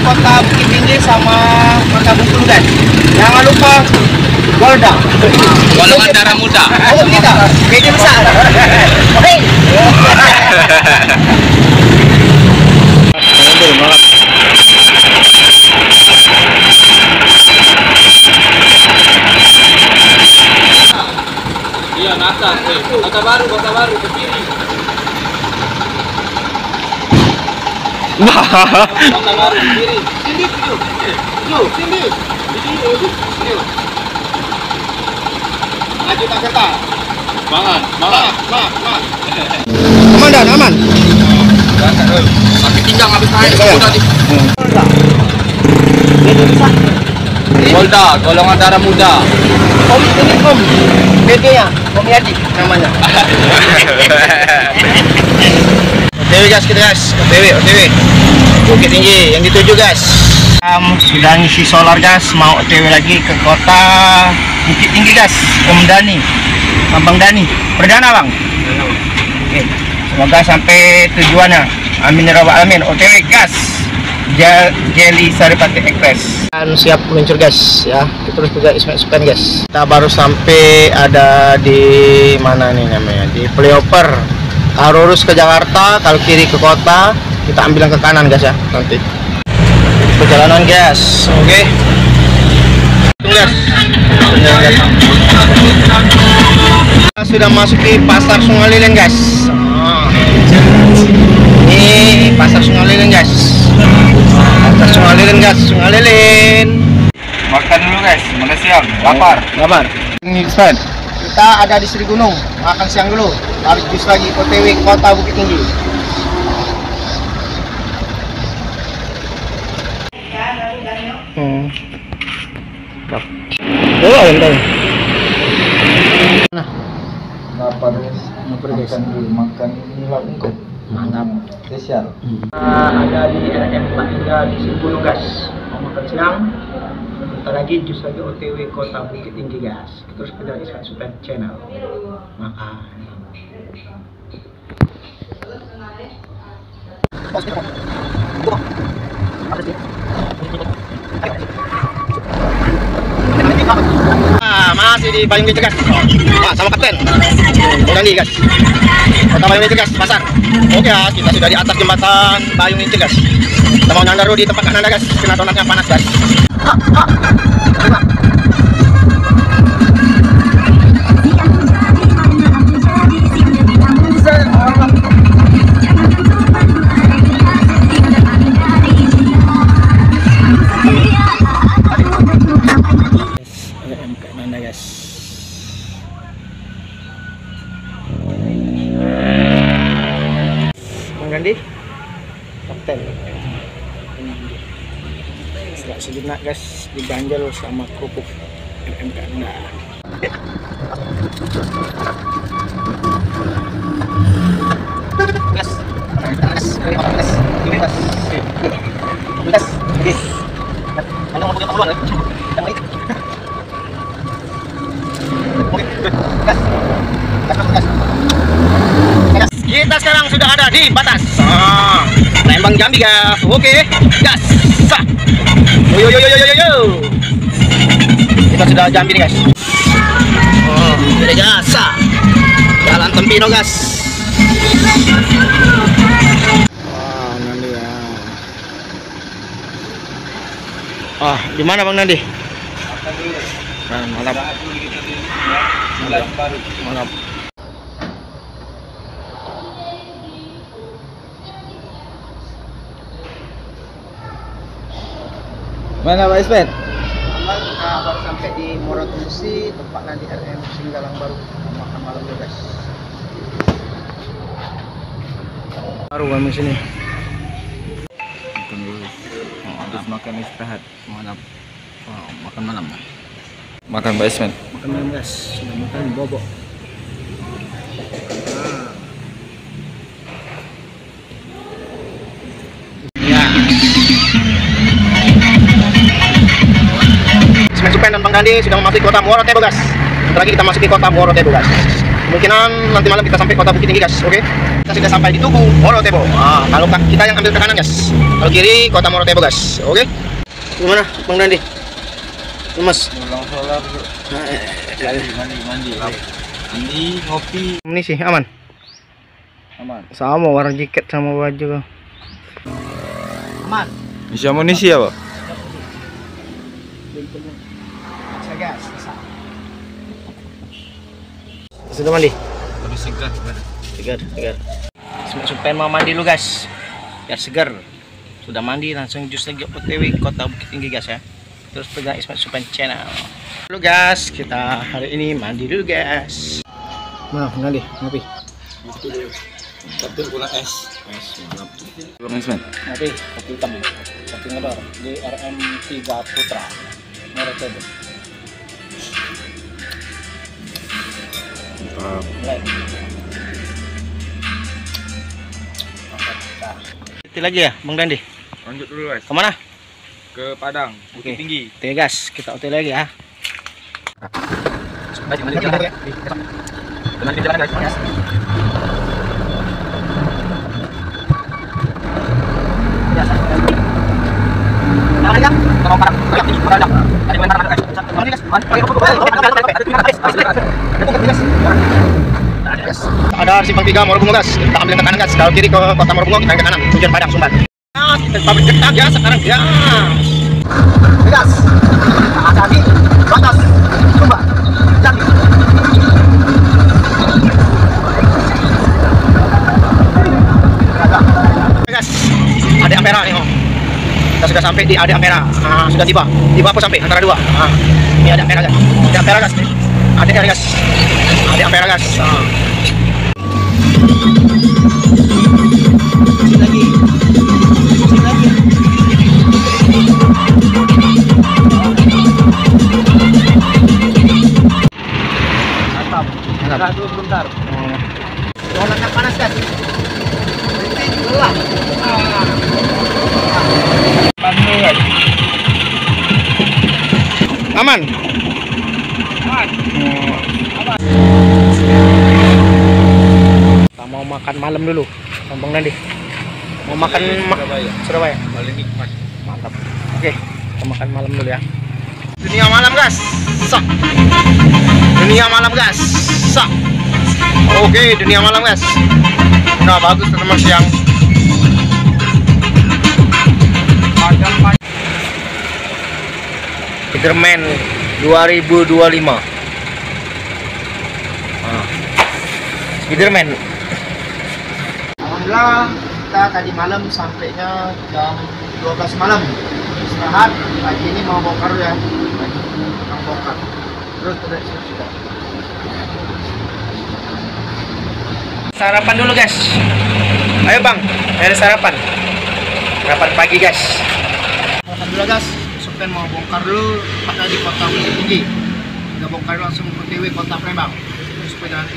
kota Bukit Tinggi sama Kota Bengkulu guys. Jangan lupa Golda. Golongan darah muda. Oh tidak, media besar. Hei. Iya, nasa. Kota baru ke kiri. Kota baru ke kiri. Sini, sini. Sini. Maju tak kereta. Banget. Komandan aman. Tapi tinggal habis naik udah di. Golda, golongan darah muda. Om ini Om. BG-nya, Om Yadi namanya. OTW guys, kita guys. OTW. Bukit Tinggi yang dituju guys. Sudah ngisi solar guys, mau OTW lagi ke kota Bukit Tinggi guys. Om Dani, Bang Dani, perdana bang. Oke, semoga sampai tujuannya. Amin ya rabbal alamin. OTW gas. Jelly Saripati Express. Dan siap meluncur guys ya. Kita terus juga ispen guys. Kita baru sampai ada di mana nih namanya? Di flyover. Kalau lurus ke Jakarta, kalau kiri ke kota, kita ambil yang ke kanan guys ya. Nanti perjalanan guys. Oke. Guys. Kita sudah masuk di Pasar Sungai Lilin guys. Ini Pasar Sungai Lilin guys. Pasar Sungai Lilin guys, Sungai Lilin. Makan dulu guys, mana siang? Lapar. Ini kita ada di Sri Gunung, makan siang dulu. Harus bis lagi OTW kota Bukit Tinggi. Nah, Lapar guys. Makan nilai engkau. mantap. Spesial. Ada di RM Patingga di Sri Gunung guys. Mau makan siang. Bentar lagi jus lagi OTW kota Bukit Tinggi guys. Terus kita iskan subscribe channel. Makan. Masih di Payung Gecer guys. Sama kapten. Ulangi guys. Kota Payung Gecer guys, pasar. Oke ya, kita sudah di atas jembatan Payung Gecer guys. Kita mau nyandar di tempat kanan guys. Kena donatnya panas guys. Gandhi kapten setelah sejenak guys diganjel sama kerupuk MMK Nanda. Kita sekarang sudah ada di batas Lembang Jambi guys. Oke, gas. Yo. Kita sudah Jambi nih guys. Jadi gas. Jalan Tempino guys. Nanti ya. Di mana Bang Nandi? Mantap. Mantap. Mana Pak Ispen? Kita baru sampai di Morotusi, tempat nanti RM Singgalang baru makan malam dulu guys. Baru kami sini. Habis makan istirahat. Mantap. Makan malam. Makan Pak Ispen. Makan malam guys, sudah makan bobok. Semen dan Bang Dandi sudah memasuki kota Muarotebo guys. Sebentar lagi kita masuki kota Muarotebo guys. Kemungkinan nanti malam kita sampai kota Bukit Tinggi guys. Oke. Kita sudah sampai di Tugu Morotebo. Kalau kita yang ambil ke kanan guys, kalau kiri kota Morotebo guys. Oke. Gimana Bang Dandi? Lemes. Pulang sholat. Mandi, ngopi. Ini sih aman. Aman. Sama warna jaket sama baju. Aman. Isi amunisi ya, Pak? Sudah mandi? Lebih segar. Segar. Supaya mau mandi lu guys, biar segar. Sudah mandi langsung jus lagi OTW Kota Bukit Tinggi guys ya. Terus pegang Ismet Supan Channel. Halo guys, kita hari ini mandi dulu guys. Nah, mandi, ngopi. Tapi gula es. Bang Ismet. Ngopi, kopi hitam. Kopi ngedor di RM3 Putra. Morotebo. Mulai. Nanti lagi ya, Bang Dandi. Lanjut dulu, guys. Kemana? Ke Padang, Bukit Oke. Tinggi. Oke guys, kita OT lagi ya. Ada simpang 3 Morobungo guys. Kita ambil ke kanan guys. Kalau kiri ke kota Morobungo, kita ke kanan. Tujuan Padang Sumbar. Kita pabrik ketak ya sekarang ya. Gas. Kaki batas Sumbar. Jadi. Guys, ada Ampera nih. Kita sudah sampai di Ade Ampera. Sudah tiba apa sampai antara dua. Ini ada Ampera guys. Ada Ampera guys. Ada guys. Ada Ampera guys. Lagi. Mantap. Enggak dulu bentar. Donatnya panas guys. Gelap. Aman. Kita mau makan malam dulu, Bang Dandi. Mau makan Surabaya. Paling nikmat. Mantap. Oke, kita makan malam dulu ya. Dunia malam guys. Sak. Dunia malam guys. Sak. Oke, dunia malam guys. Nah, bagus teman siang. Spiderman 2025. Spiderman. Alhamdulillah kita tadi malam sampainya jam 12 malam. Istirahat, pagi ini mau bongkar ya. Mau bongkar. Terus sudah. Sarapan dulu guys. Ayo Bang, ada sarapan. Sarapan pagi guys. Alhamdulillah guys, Supen mau bongkar dulu pada di Kota Bukit Tinggi. Kita bongkar langsung ke TW Kota Palembang. Supaya nanti